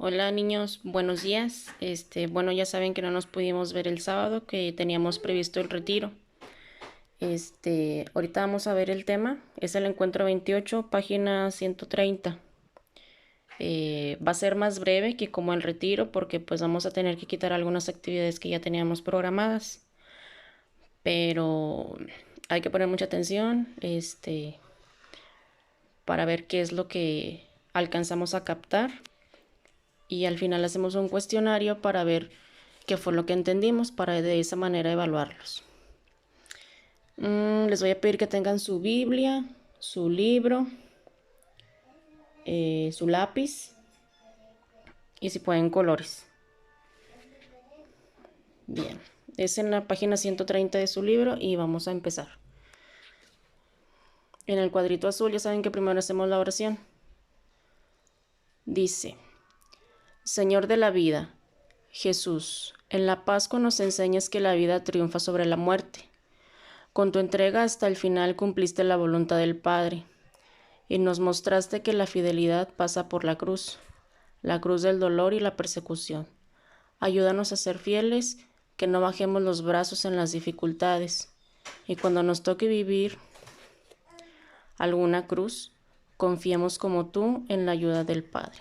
Hola niños, buenos días. Bueno, ya saben que no nos pudimos ver el sábado, que teníamos previsto el retiro. Ahorita vamos a ver el tema. Es el encuentro 28, página 130. Va a ser más breve que como el retiro porque pues vamos a tener que quitar algunas actividades que ya teníamos programadas. Pero hay que poner mucha atención, para ver qué es lo que alcanzamos a captar. Y al final hacemos un cuestionario para ver qué fue lo que entendimos para de esa manera evaluarlos. Les voy a pedir que tengan su Biblia, su libro, su lápiz y si pueden colores. Bien, es en la página 130 de su libro y vamos a empezar. En el cuadrito azul ya saben que primero hacemos la oración. Dice: Señor de la vida, Jesús, en la Pascua nos enseñas que la vida triunfa sobre la muerte. Con tu entrega hasta el final cumpliste la voluntad del Padre y nos mostraste que la fidelidad pasa por la cruz del dolor y la persecución. Ayúdanos a ser fieles, que no bajemos los brazos en las dificultades y cuando nos toque vivir alguna cruz, confiemos como tú en la ayuda del Padre.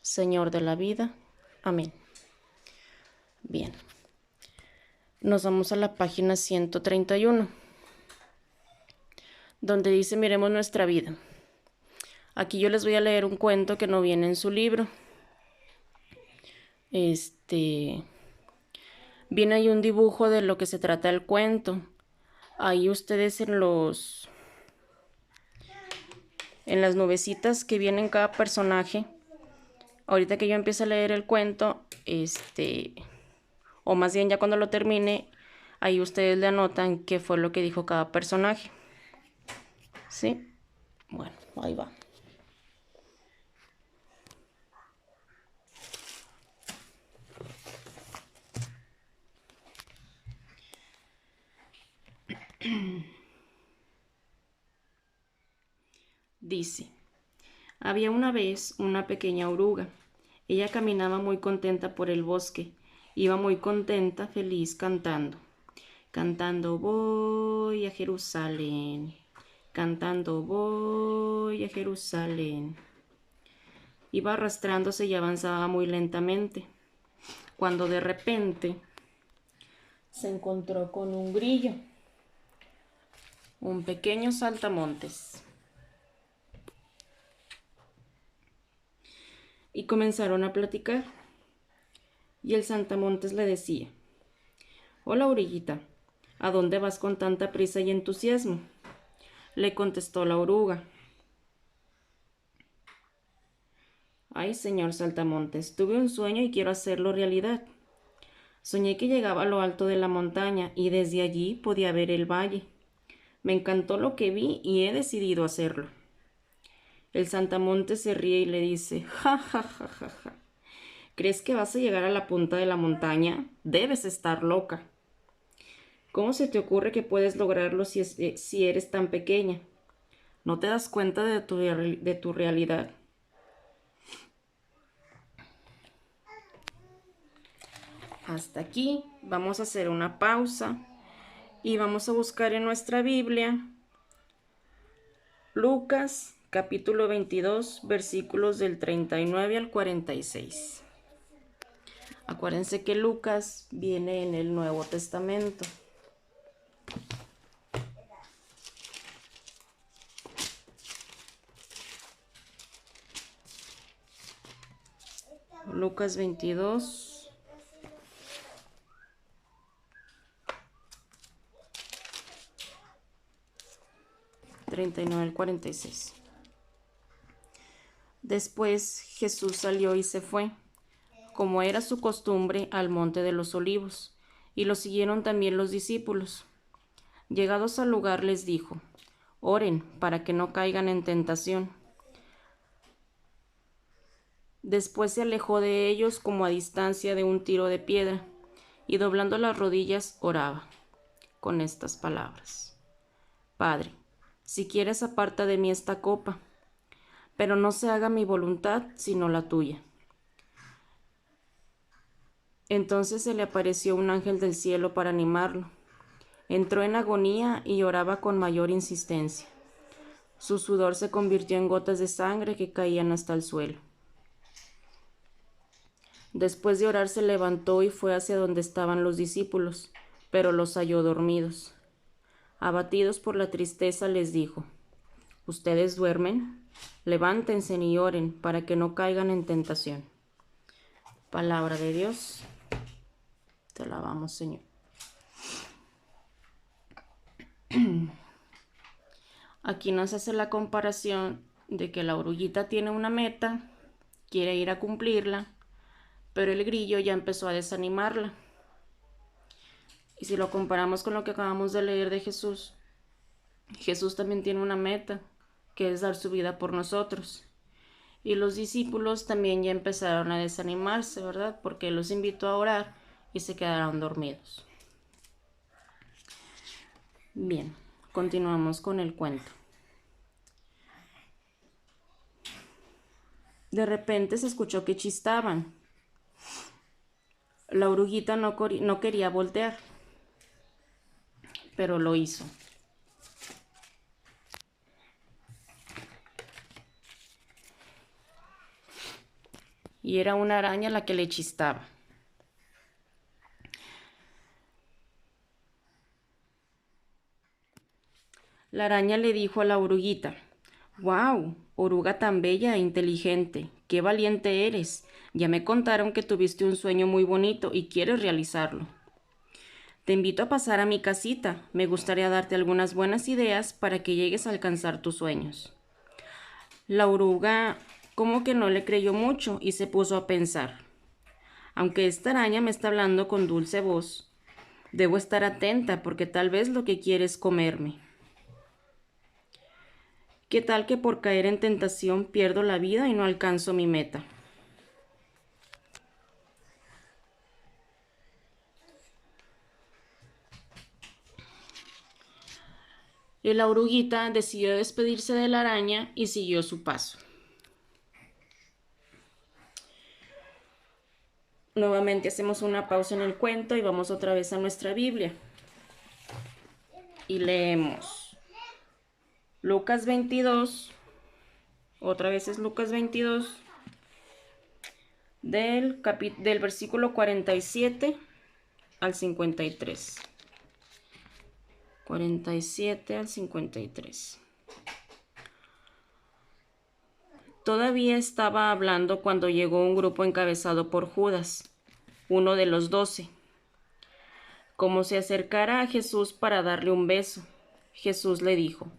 Señor de la vida. Amén. Bien. Nos vamos a la página 131, donde dice miremos nuestra vida. Aquí yo les voy a leer un cuento que no viene en su libro. Viene ahí un dibujo de lo que se trata el cuento. Ahí ustedes en las nubecitas que vienen cada personaje. Ahorita que yo empiece a leer el cuento, o más bien ya cuando lo termine, ahí ustedes le anotan qué fue lo que dijo cada personaje. ¿Sí? Bueno, ahí va. Dice: había una vez una pequeña oruga. Ella caminaba muy contenta por el bosque. Iba muy contenta, feliz, cantando. Cantando voy a Jerusalén. Cantando voy a Jerusalén. Iba arrastrándose y avanzaba muy lentamente, cuando de repente se encontró con un grillo, un pequeño saltamontes. Y comenzaron a platicar. Y el saltamontes le decía: hola, orillita, ¿a dónde vas con tanta prisa y entusiasmo? Le contestó la oruga: ay, señor saltamontes, tuve un sueño y quiero hacerlo realidad. Soñé que llegaba a lo alto de la montaña y desde allí podía ver el valle. Me encantó lo que vi y he decidido hacerlo. El saltamontes se ríe y le dice: ja, ja, ja, ja, ja. ¿Crees que vas a llegar a la punta de la montaña? Debes estar loca. ¿Cómo se te ocurre que puedes lograrlo si eres tan pequeña? ¿No te das cuenta de tu realidad? Hasta aquí vamos a hacer una pausa y vamos a buscar en nuestra Biblia Lucas capítulo 22 versículos del 39 al 46. Acuérdense que Lucas viene en el Nuevo Testamento. Lucas 22, 39 al 46. Después Jesús salió y se fue, como era su costumbre, al monte de los olivos, y lo siguieron también los discípulos. Llegados al lugar les dijo: oren para que no caigan en tentación. Después se alejó de ellos como a distancia de un tiro de piedra, y doblando las rodillas oraba con estas palabras: Padre, si quieres aparta de mí esta copa, pero no se haga mi voluntad sino la tuya. Entonces se le apareció un ángel del cielo para animarlo. Entró en agonía y lloraba con mayor insistencia. Su sudor se convirtió en gotas de sangre que caían hasta el suelo. Después de orar se levantó y fue hacia donde estaban los discípulos, pero los halló dormidos. Abatidos por la tristeza les dijo: ¿Ustedes duermen? Levántense y oren para que no caigan en tentación. Palabra de Dios. Te alabamos, Señor. Aquí nos hace la comparación de que la oruguita tiene una meta, quiere ir a cumplirla, pero el grillo ya empezó a desanimarla. Y si lo comparamos con lo que acabamos de leer de Jesús, Jesús también tiene una meta, que es dar su vida por nosotros. Y los discípulos también ya empezaron a desanimarse, ¿verdad? Porque los invitó a orar y se quedaron dormidos. Bien, continuamos con el cuento. De repente se escuchó que chistaban. La oruguita no quería voltear, pero lo hizo. Y era una araña la que le chistaba. La araña le dijo a la oruguita: «¡Wow! Oruga tan bella e inteligente. ¡Qué valiente eres! Ya me contaron que tuviste un sueño muy bonito y quieres realizarlo. Te invito a pasar a mi casita. Me gustaría darte algunas buenas ideas para que llegues a alcanzar tus sueños». La oruga como que no le creyó mucho y se puso a pensar: «Aunque esta araña me está hablando con dulce voz, debo estar atenta porque tal vez lo que quiere es comerme. ¿Qué tal que por caer en tentación pierdo la vida y no alcanzo mi meta?». Y la oruguita decidió despedirse de la araña y siguió su paso. Nuevamente hacemos una pausa en el cuento y vamos otra vez a nuestra Biblia. Y leemos Lucas 22, otra vez es Lucas 22, del versículo 47 al 53. 47 al 53. Todavía estaba hablando cuando llegó un grupo encabezado por Judas, uno de los 12. Como se acercara a Jesús para darle un beso, Jesús le dijo: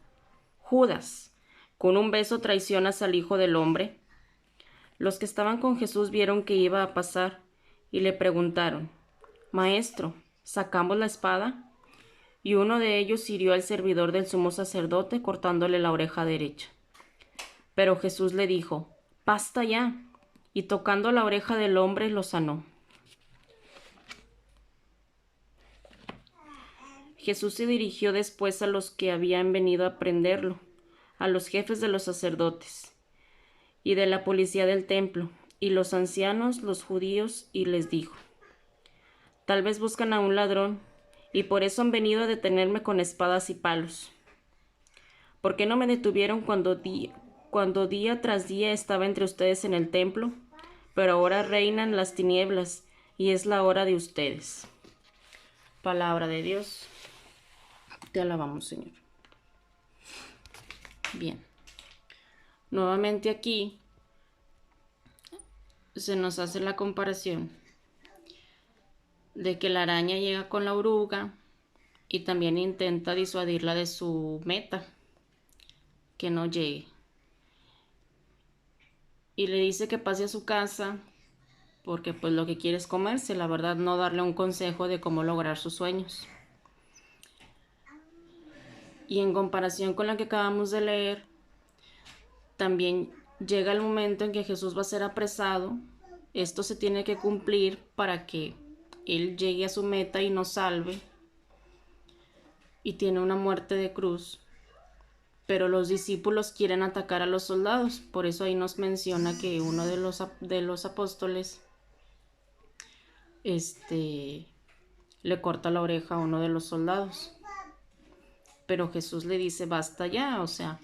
«Judas, ¿con un beso traicionas al Hijo del Hombre?». Los que estaban con Jesús vieron que iba a pasar y le preguntaron: «Maestro, ¿sacamos la espada?». Y uno de ellos hirió al servidor del sumo sacerdote cortándole la oreja derecha. Pero Jesús le dijo: «Basta ya», y tocando la oreja del hombre lo sanó. Jesús se dirigió después a los que habían venido a prenderlo, a los jefes de los sacerdotes y de la policía del templo, y los ancianos, los judíos, y les dijo: «Tal vez buscan a un ladrón, y por eso han venido a detenerme con espadas y palos. ¿Por qué no me detuvieron cuando día tras día estaba entre ustedes en el templo? Pero ahora reinan las tinieblas, y es la hora de ustedes». Palabra de Dios. Te alabamos, Señor. Bien. Nuevamente aquí se nos hace la comparación de que la araña llega con la oruga y también intenta disuadirla de su meta, que no llegue. Y le dice que pase a su casa porque pues lo que quiere es comerse, la verdad no darle un consejo de cómo lograr sus sueños. Y en comparación con la que acabamos de leer, también llega el momento en que Jesús va a ser apresado. Esto se tiene que cumplir para que Él llegue a su meta y nos salve. Y tiene una muerte de cruz. Pero los discípulos quieren atacar a los soldados. Por eso ahí nos menciona que uno de los apóstoles le corta la oreja a uno de los soldados. Pero Jesús le dice, basta ya, o sea,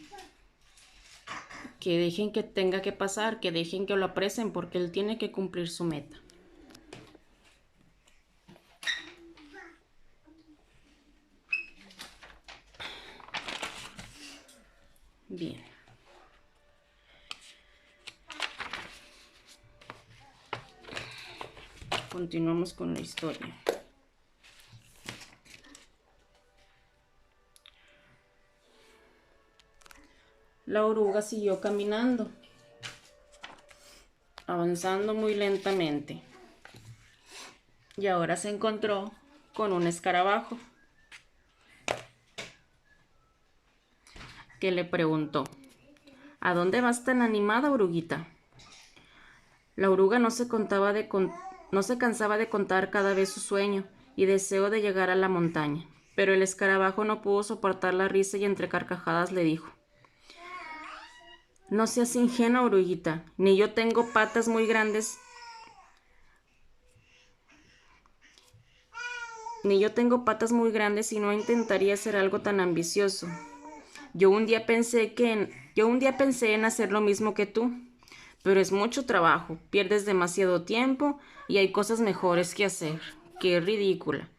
que dejen que tenga que pasar, que dejen que lo apresen porque él tiene que cumplir su meta. Bien. Continuamos con la historia. La oruga siguió caminando, avanzando muy lentamente. Y ahora se encontró con un escarabajo que le preguntó, ¿a dónde vas tan animada, oruguita? La oruga no se cansaba de contar cada vez su sueño y deseo de llegar a la montaña, pero el escarabajo no pudo soportar la risa y entre carcajadas le dijo, no seas ingenua, oruguita, ni yo tengo patas muy grandes y no intentaría hacer algo tan ambicioso. Yo un día pensé en hacer lo mismo que tú, pero es mucho trabajo, pierdes demasiado tiempo y hay cosas mejores que hacer. ¡Qué ridícula!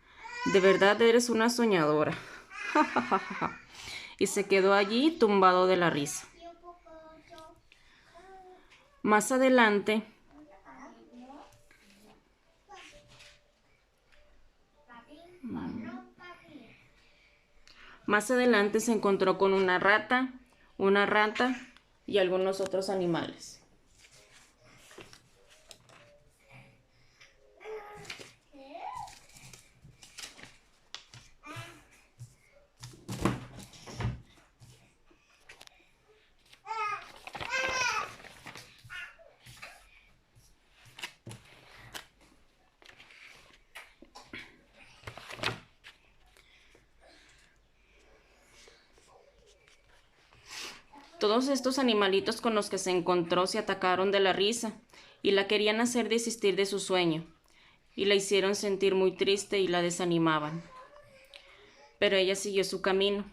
De verdad eres una soñadora. Y se quedó allí tumbado de la risa. Más adelante, se encontró con una rata y algunos otros animales. Todos estos animalitos con los que se encontró se atacaron de la risa y la querían hacer desistir de su sueño, y la hicieron sentir muy triste y la desanimaban. Pero ella siguió su camino.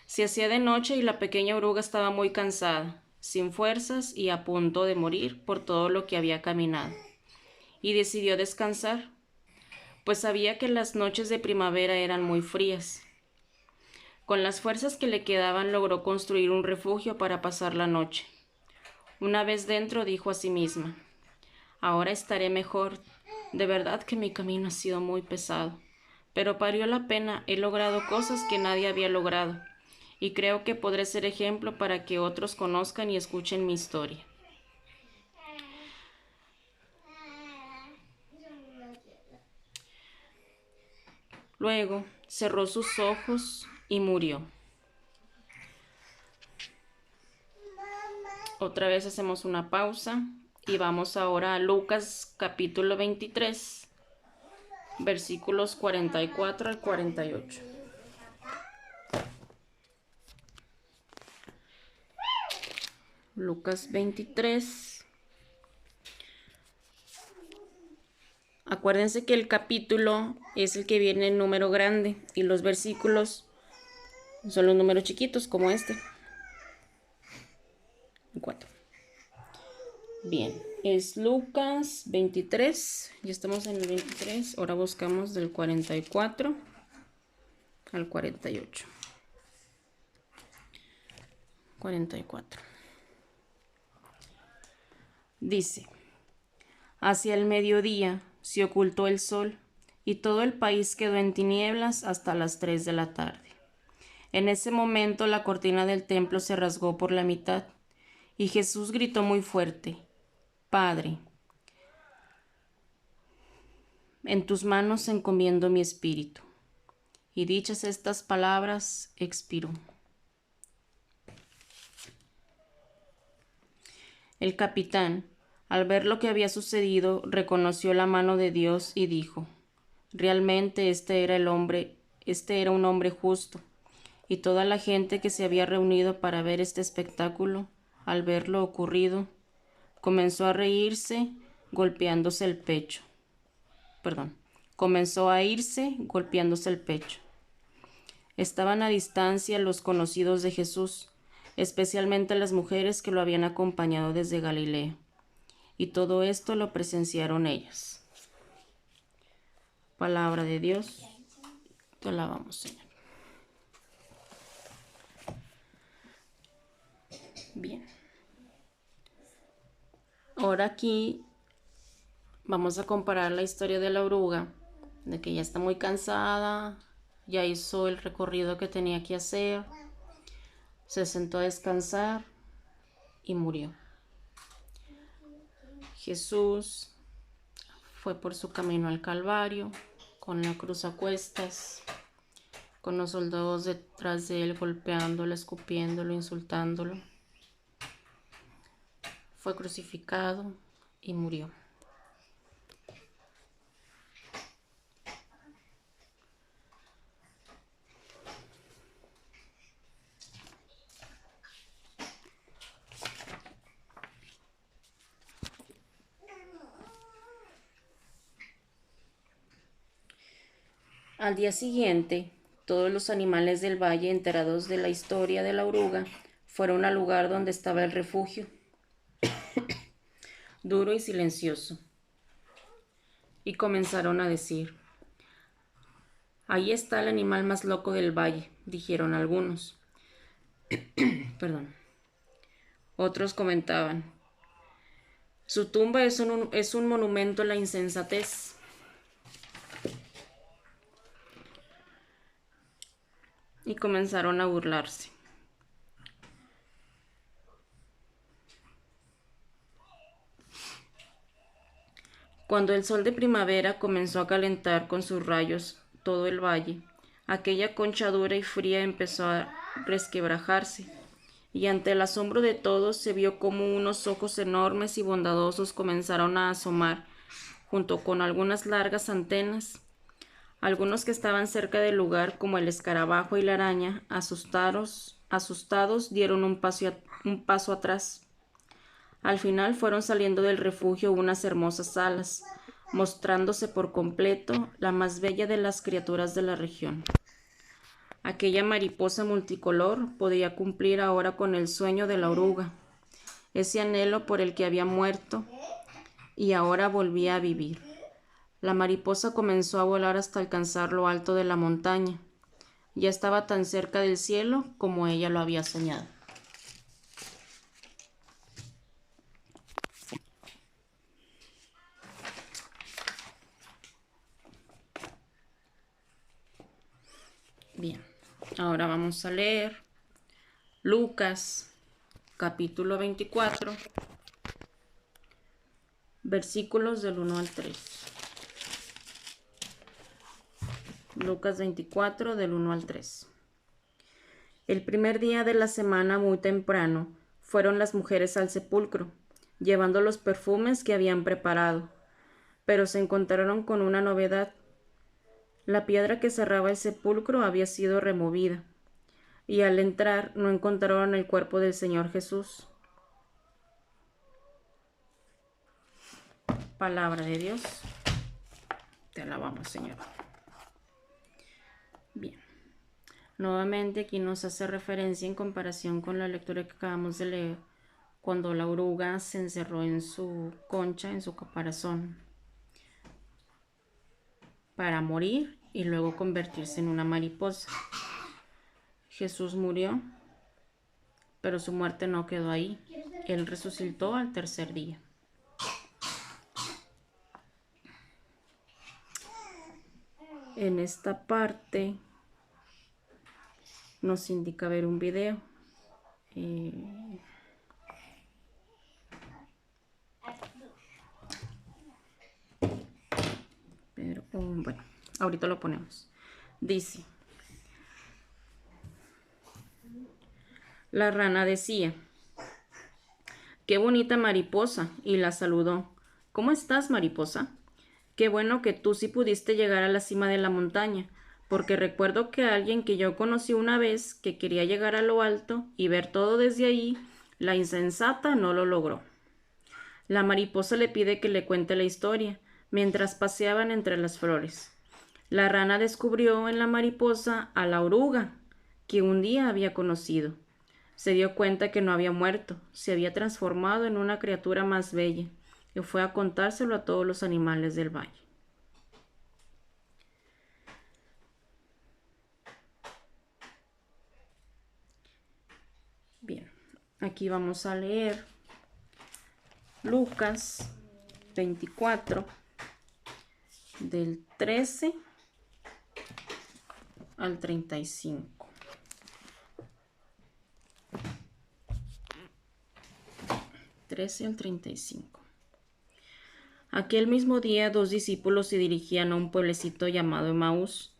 Se hacía de noche y la pequeña oruga estaba muy cansada, sin fuerzas y a punto de morir por todo lo que había caminado. Y decidió descansar, pues sabía que las noches de primavera eran muy frías. Con las fuerzas que le quedaban logró construir un refugio para pasar la noche. Una vez dentro dijo a sí misma, ahora estaré mejor. De verdad que mi camino ha sido muy pesado, pero valió la pena, he logrado cosas que nadie había logrado, y creo que podré ser ejemplo para que otros conozcan y escuchen mi historia. Luego cerró sus ojos y murió. Otra vez hacemos una pausa y vamos ahora a Lucas capítulo 23, versículos 44 al 48. Lucas 23. Acuérdense que el capítulo es el que viene en número grande y los versículos son los números chiquitos como este. 4. Bien, es Lucas 23, ya estamos en el 23, ahora buscamos del 44 al 48. 44. Dice, hacia el mediodía se ocultó el sol y todo el país quedó en tinieblas hasta las 3 de la tarde. En ese momento la cortina del templo se rasgó por la mitad y Jesús gritó muy fuerte, Padre, en tus manos encomiendo mi espíritu. Y dichas estas palabras, expiró. El capitán, al ver lo que había sucedido, reconoció la mano de Dios y dijo, realmente este era un hombre justo. Y toda la gente que se había reunido para ver este espectáculo, al ver lo ocurrido, comenzó a reírse, golpeándose el pecho. comenzó a irse golpeándose el pecho. Estaban a distancia los conocidos de Jesús, especialmente las mujeres que lo habían acompañado desde Galilea, y todo esto lo presenciaron ellas. Palabra de Dios, te alabamos, Señor. Bien. Ahora aquí vamos a comparar la historia de la oruga, de que ya está muy cansada, ya hizo el recorrido que tenía que hacer, se sentó a descansar y murió. Jesús fue por su camino al Calvario, con la cruz a cuestas, con los soldados detrás de él golpeándolo, escupiéndolo, insultándolo. Fue crucificado y murió. Al día siguiente, todos los animales del valle, enterados de la historia de la oruga, fueron al lugar donde estaba el refugio, duro y silencioso, y comenzaron a decir: «Ahí está el animal más loco del valle», dijeron algunos. Otros comentaban: «Su tumba es un monumento a la insensatez». Y comenzaron a burlarse. Cuando el sol de primavera comenzó a calentar con sus rayos todo el valle, aquella concha dura y fría empezó a resquebrajarse, y ante el asombro de todos se vio como unos ojos enormes y bondadosos comenzaron a asomar, junto con algunas largas antenas. Algunos que estaban cerca del lugar, como el escarabajo y la araña, asustados, dieron un paso atrás. Al final fueron saliendo del refugio unas hermosas alas, mostrándose por completo la más bella de las criaturas de la región. Aquella mariposa multicolor podía cumplir ahora con el sueño de la oruga, ese anhelo por el que había muerto y ahora volvía a vivir. La mariposa comenzó a volar hasta alcanzar lo alto de la montaña. Ya estaba tan cerca del cielo como ella lo había soñado. Bien, ahora vamos a leer Lucas, capítulo 24, versículos del 1 al 3. Lucas 24, del 1 al 3. El primer día de la semana, muy temprano, fueron las mujeres al sepulcro, llevando los perfumes que habían preparado, pero se encontraron con una novedad. La piedra que cerraba el sepulcro había sido removida, y al entrar no encontraron el cuerpo del Señor Jesús. Palabra de Dios. Te alabamos, Señor. Bien. Nuevamente aquí nos hace referencia en comparación con la lectura que acabamos de leer, cuando la oruga se encerró en su concha, en su caparazón, para morir y luego convertirse en una mariposa. Jesús murió, pero su muerte no quedó ahí. Él resucitó al tercer día. En esta parte nos indica ver un video. Pero bueno, ahorita lo ponemos. Dice: la rana decía: «Qué bonita mariposa», y la saludó. «¿Cómo estás, mariposa? Qué bueno que tú sí pudiste llegar a la cima de la montaña, porque recuerdo que alguien que yo conocí una vez que quería llegar a lo alto y ver todo desde allí, la insensata no lo logró». La mariposa le pide que le cuente la historia, mientras paseaban entre las flores. La rana descubrió en la mariposa a la oruga, que un día había conocido. Se dio cuenta que no había muerto, se había transformado en una criatura más bella, y fue a contárselo a todos los animales del valle. Bien, aquí vamos a leer Lucas 24, del 13 al 35. Aquel mismo día 2 discípulos se dirigían a un pueblecito llamado Emaús,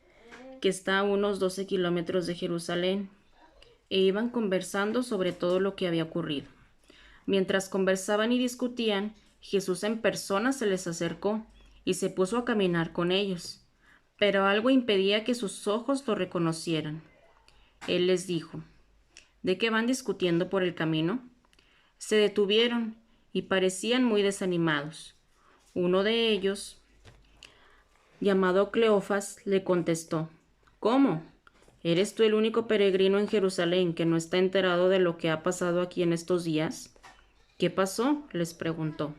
que está a unos 12 kilómetros de Jerusalén, e iban conversando sobre todo lo que había ocurrido. Mientras conversaban y discutían, Jesús en persona se les acercó y se puso a caminar con ellos, pero algo impedía que sus ojos lo reconocieran. Él les dijo: ¿De qué van discutiendo por el camino? Se detuvieron y parecían muy desanimados. Uno de ellos, llamado Cleofas, le contestó: ¿Cómo? ¿Eres tú el único peregrino en Jerusalén que no está enterado de lo que ha pasado aquí en estos días? ¿Qué pasó?, les preguntó.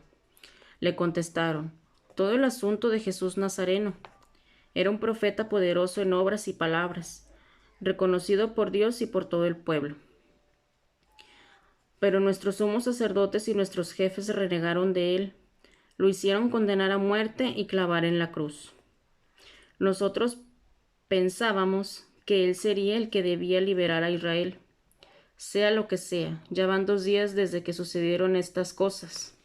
Le contestaron: todo el asunto de Jesús Nazareno. Era un profeta poderoso en obras y palabras, reconocido por Dios y por todo el pueblo. Pero nuestros sumos sacerdotes y nuestros jefes renegaron de él, lo hicieron condenar a muerte y clavar en la cruz. Nosotros pensábamos que él sería el que debía liberar a Israel. Sea lo que sea, ya van 2 días desde que sucedieron estas cosas.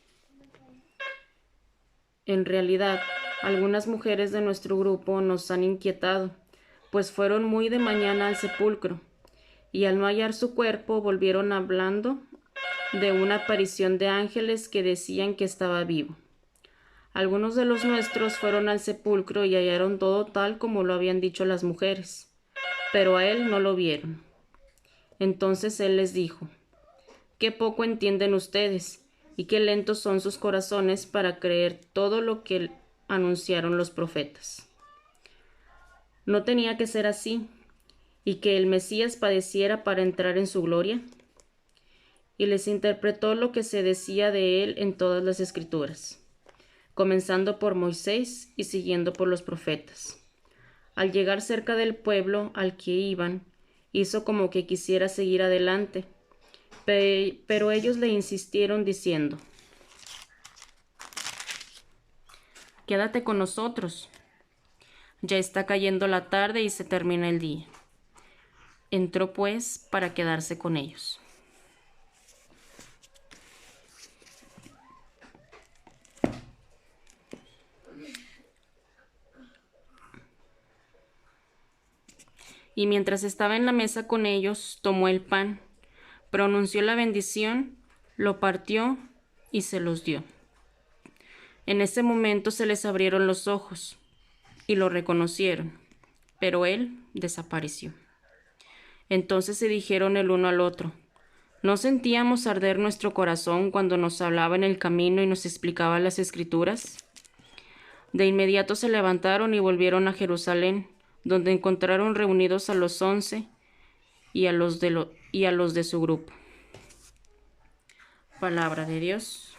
En realidad, algunas mujeres de nuestro grupo nos han inquietado, pues fueron muy de mañana al sepulcro, y al no hallar su cuerpo volvieron hablando de una aparición de ángeles que decían que estaba vivo. Algunos de los nuestros fueron al sepulcro y hallaron todo tal como lo habían dicho las mujeres, pero a él no lo vieron. Entonces él les dijo: «Qué poco entienden ustedes, y qué lentos son sus corazones para creer todo lo que anunciaron los profetas. ¿No tenía que ser así, y que el Mesías padeciera para entrar en su gloria?» Y les interpretó lo que se decía de él en todas las Escrituras, comenzando por Moisés y siguiendo por los profetas. Al llegar cerca del pueblo al que iban, hizo como que quisiera seguir adelante, pero ellos le insistieron diciendo: «Quédate con nosotros. Ya está cayendo la tarde y se termina el día». Entró pues para quedarse con ellos. Y mientras estaba en la mesa con ellos, tomó el pan, pronunció la bendición, lo partió y se los dio. En ese momento se les abrieron los ojos y lo reconocieron, pero él desapareció. Entonces se dijeron el uno al otro: ¿no sentíamos arder nuestro corazón cuando nos hablaba en el camino y nos explicaba las Escrituras? De inmediato se levantaron y volvieron a Jerusalén, donde encontraron reunidos a los 11 y a los de su grupo. Palabra de Dios.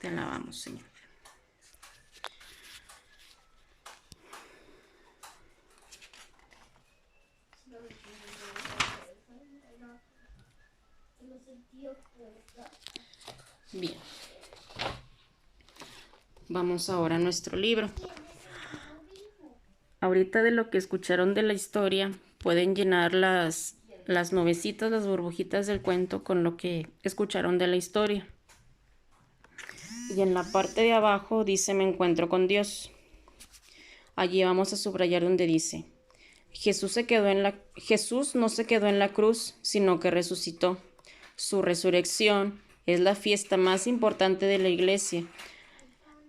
Te alabamos, Señor. Bien. Vamos ahora a nuestro libro. Ahorita, de lo que escucharon de la historia, pueden llenar las nubecitas, las burbujitas del cuento con lo que escucharon de la historia. Y en la parte de abajo dice: me encuentro con Dios. Allí vamos a subrayar donde dice: Jesús no se quedó en la cruz, sino que resucitó. Su resurrección es la fiesta más importante de la Iglesia,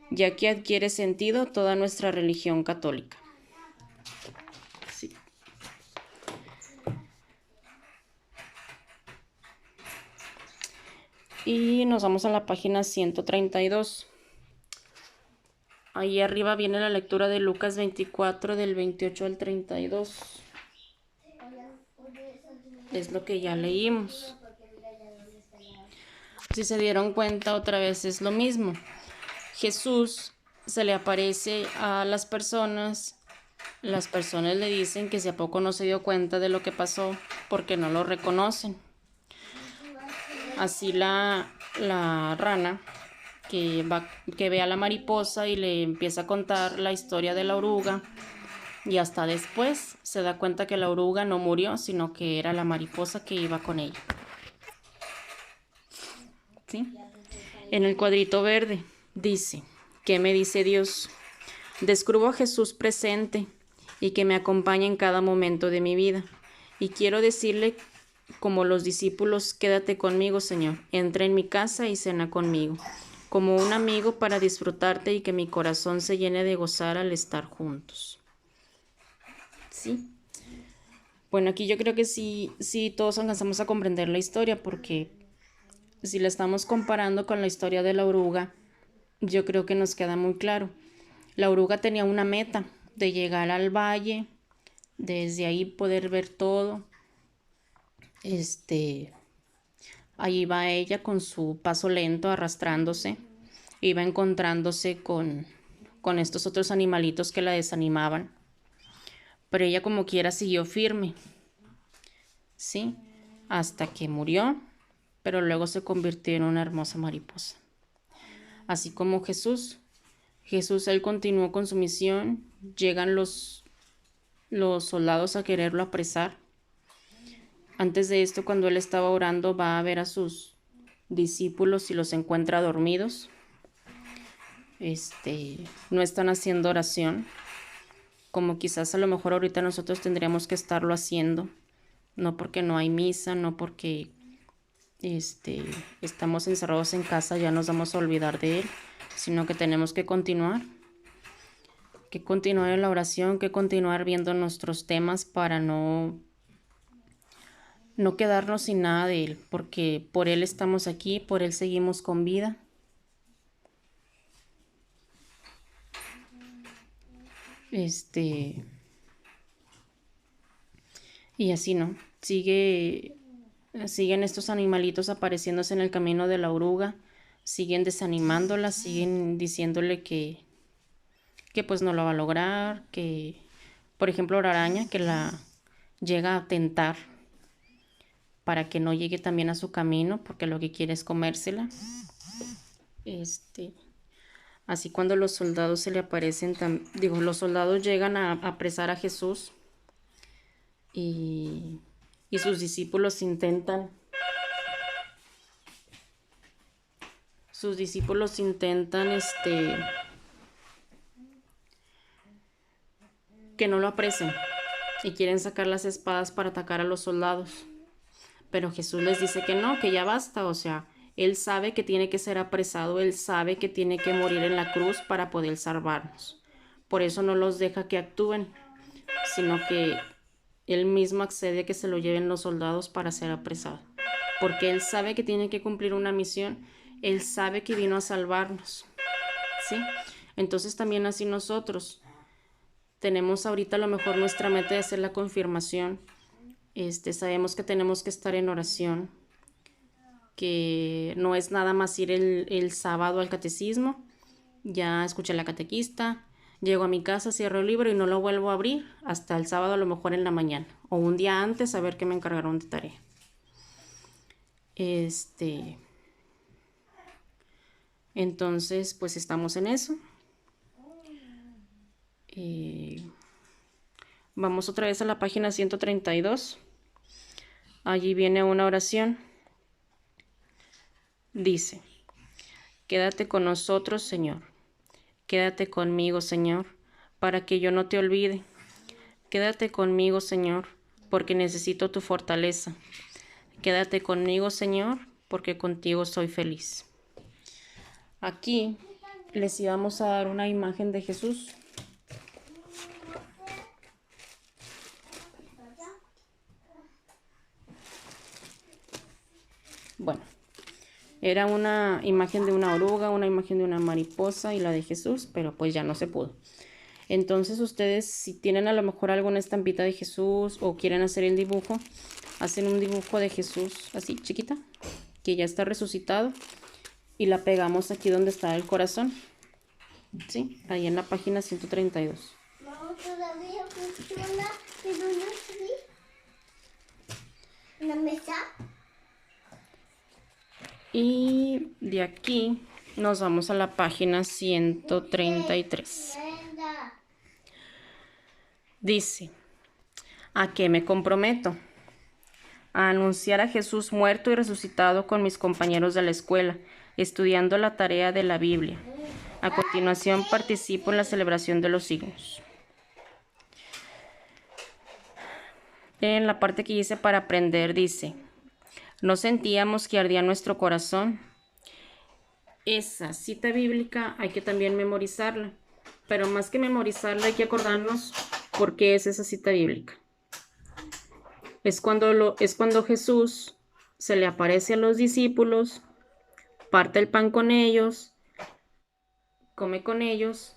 ya que adquiere sentido toda nuestra religión católica. Sí. Y nos vamos a la página 132. Ahí arriba viene la lectura de Lucas 24 del 28 al 32. Es lo que ya leímos. Si se dieron cuenta, otra vez es lo mismo. Jesús se le aparece a las personas le dicen que si a poco no se dio cuenta de lo que pasó porque no lo reconocen. Así la rana que ve a la mariposa y le empieza a contar la historia de la oruga, y hasta después se da cuenta que la oruga no murió, sino que era la mariposa que iba con ella. ¿Sí? En el cuadrito verde dice: ¿qué me dice Dios? Descubro a Jesús presente y que me acompaña en cada momento de mi vida. Y quiero decirle, como los discípulos: quédate conmigo, Señor. Entra en mi casa y cena conmigo, como un amigo, para disfrutarte y que mi corazón se llene de gozar al estar juntos. ¿Sí? Bueno, aquí yo creo que sí todos alcanzamos a comprender la historia, porque si la estamos comparando con la historia de la oruga, yo creo que nos queda muy claro. La oruga tenía una meta de llegar al valle, desde ahí poder ver todo. Ahí va ella con su paso lento, arrastrándose. Iba encontrándose con estos otros animalitos que la desanimaban. Pero ella como quiera siguió firme, ¿sí? Hasta que murió, pero luego se convirtió en una hermosa mariposa. Así como Jesús, él continuó con su misión. Llegan los soldados a quererlo apresar. Antes de esto, cuando él estaba orando, va a ver a sus discípulos y los encuentra dormidos. No están haciendo oración, como quizás a lo mejor ahorita nosotros tendríamos que estarlo haciendo. No porque no hay misa, no porque estamos encerrados en casa ya nos vamos a olvidar de él, sino que tenemos que continuar en la oración, que continuar viendo nuestros temas para no quedarnos sin nada de él, porque por él estamos aquí, por él seguimos con vida. Y así, ¿no? Siguen estos animalitos apareciéndose en el camino de la oruga, siguen desanimándola, siguen diciéndole que pues no lo va a lograr, que, por ejemplo, la araña que la llega a tentar para que no llegue también a su camino, porque lo que quiere es comérsela. Así cuando los soldados se le aparecen, los soldados llegan a apresar a Jesús, y sus discípulos intentan que no lo apresen, y quieren sacar las espadas para atacar a los soldados. Pero Jesús les dice que no, que ya basta. O sea, él sabe que tiene que ser apresado, él sabe que tiene que morir en la cruz para poder salvarnos. Por eso no los deja que actúen, sino que él mismo accede a que se lo lleven los soldados para ser apresado. Porque él sabe que tiene que cumplir una misión, él sabe que vino a salvarnos. ¿Sí? Entonces también así nosotros tenemos ahorita a lo mejor nuestra meta de hacer la confirmación. Sabemos que tenemos que estar en oración, que no es nada más ir el sábado al catecismo. Ya escuché a la catequista, llego a mi casa, cierro el libro y no lo vuelvo a abrir hasta el sábado, a lo mejor en la mañana o un día antes, a ver qué me encargaron de tarea. Entonces, pues estamos en eso. Vamos otra vez a la página 132. Allí viene una oración. Dice: quédate con nosotros, Señor. Quédate conmigo, Señor, para que yo no te olvide. Quédate conmigo, Señor, porque necesito tu fortaleza. Quédate conmigo, Señor, porque contigo soy feliz. Aquí les íbamos a dar una imagen de Jesús. Bueno, Era una imagen de una oruga, una imagen de una mariposa y la de Jesús, pero pues ya no se pudo. Entonces ustedes, si tienen a lo mejor alguna estampita de Jesús o quieren hacer el dibujo, hacen un dibujo de Jesús así chiquita, que ya está resucitado, y la pegamos aquí donde está el corazón, ¿sí? Ahí en la página 132. No, todavía funciona, pero no sé. ¿La mesa? Y de aquí nos vamos a la página 133. Venga. Dice, ¿a qué me comprometo? A anunciar a Jesús muerto y resucitado con mis compañeros de la escuela, estudiando la tarea de la Biblia. A continuación participo en la celebración de los signos. En la parte que dice para aprender dice, ¿no sentíamos que ardía nuestro corazón? Esa cita bíblica hay que también memorizarla, pero más que memorizarla hay que acordarnos por qué es esa cita bíblica. Es cuando Jesús se le aparece a los discípulos, parte el pan con ellos, come con ellos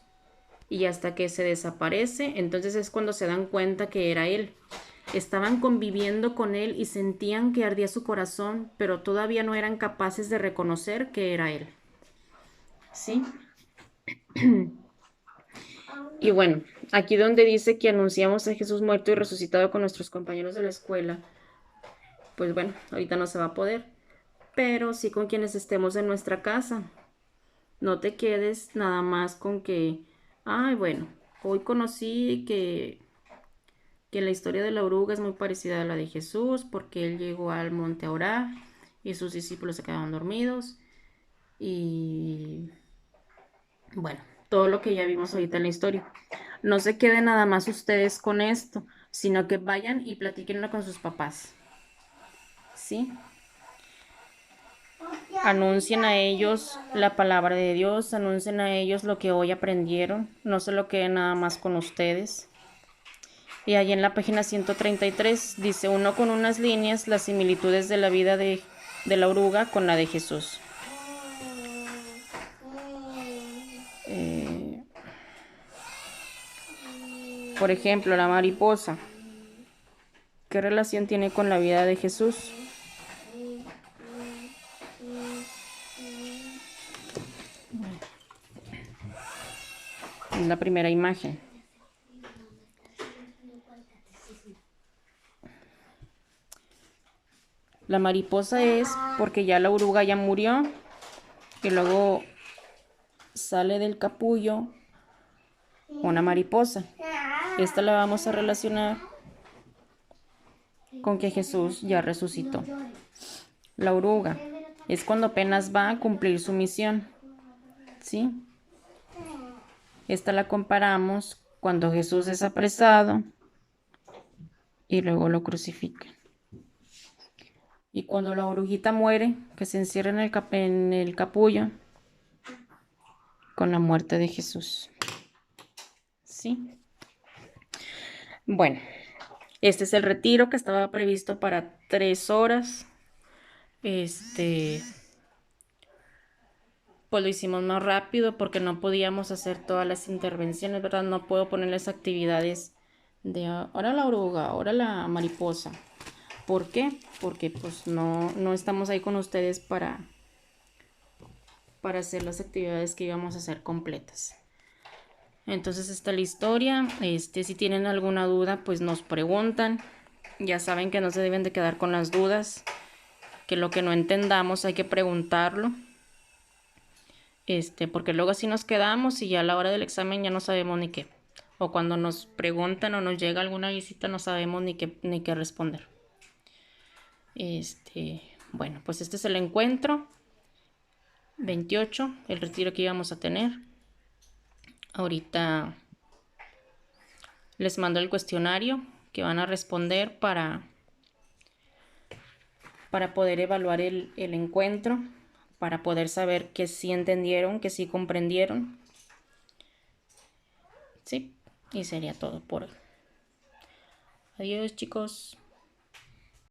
y hasta que se desaparece, entonces es cuando se dan cuenta que era él. Estaban conviviendo con él y sentían que ardía su corazón, pero todavía no eran capaces de reconocer que era él. ¿Sí? Y bueno, aquí donde dice que anunciamos a Jesús muerto y resucitado con nuestros compañeros de la escuela, pues bueno, ahorita no se va a poder, pero sí con quienes estemos en nuestra casa. No te quedes nada más con que, ay, bueno, hoy conocí que la historia de la oruga es muy parecida a la de Jesús porque él llegó al monte a orar y sus discípulos se quedaron dormidos y bueno, todo lo que ya vimos ahorita en la historia. No se queden nada más ustedes con esto, sino que vayan y platíquenlo con sus papás. ¿Sí? Anuncien a ellos la palabra de Dios, anuncien a ellos lo que hoy aprendieron, no se lo queden nada más con ustedes. Y allí en la página 133 dice uno con unas líneas las similitudes de la vida de la oruga con la de Jesús. Por ejemplo, la mariposa. ¿Qué relación tiene con la vida de Jesús? Es la primera imagen. La mariposa es porque ya la oruga ya murió y luego sale del capullo una mariposa. Esta la vamos a relacionar con que Jesús ya resucitó. La oruga es cuando apenas va a cumplir su misión. ¿Sí? Esta la comparamos cuando Jesús es apresado y luego lo crucifican. Y cuando la oruguita muere, que se encierra en el capullo, con la muerte de Jesús. ¿Sí? Bueno, este es el retiro que estaba previsto para 3 horas. Pues lo hicimos más rápido porque no podíamos hacer todas las intervenciones, ¿verdad? No puedo ponerles actividades de ahora la oruga, ahora la mariposa. ¿Por qué? Porque pues no estamos ahí con ustedes para hacer las actividades que íbamos a hacer completas. Entonces está la historia. Si tienen alguna duda, pues nos preguntan. Ya saben que no se deben de quedar con las dudas, que lo que no entendamos hay que preguntarlo. Porque luego así nos quedamos y ya a la hora del examen ya no sabemos ni qué. O cuando nos preguntan o nos llega alguna visita no sabemos ni qué responder. Bueno, pues este es el encuentro 28, el retiro que íbamos a tener. Ahorita les mando el cuestionario que van a responder para poder evaluar el encuentro, para poder saber que sí entendieron, que sí comprendieron. Sí, y sería todo por hoy. Adiós, chicos.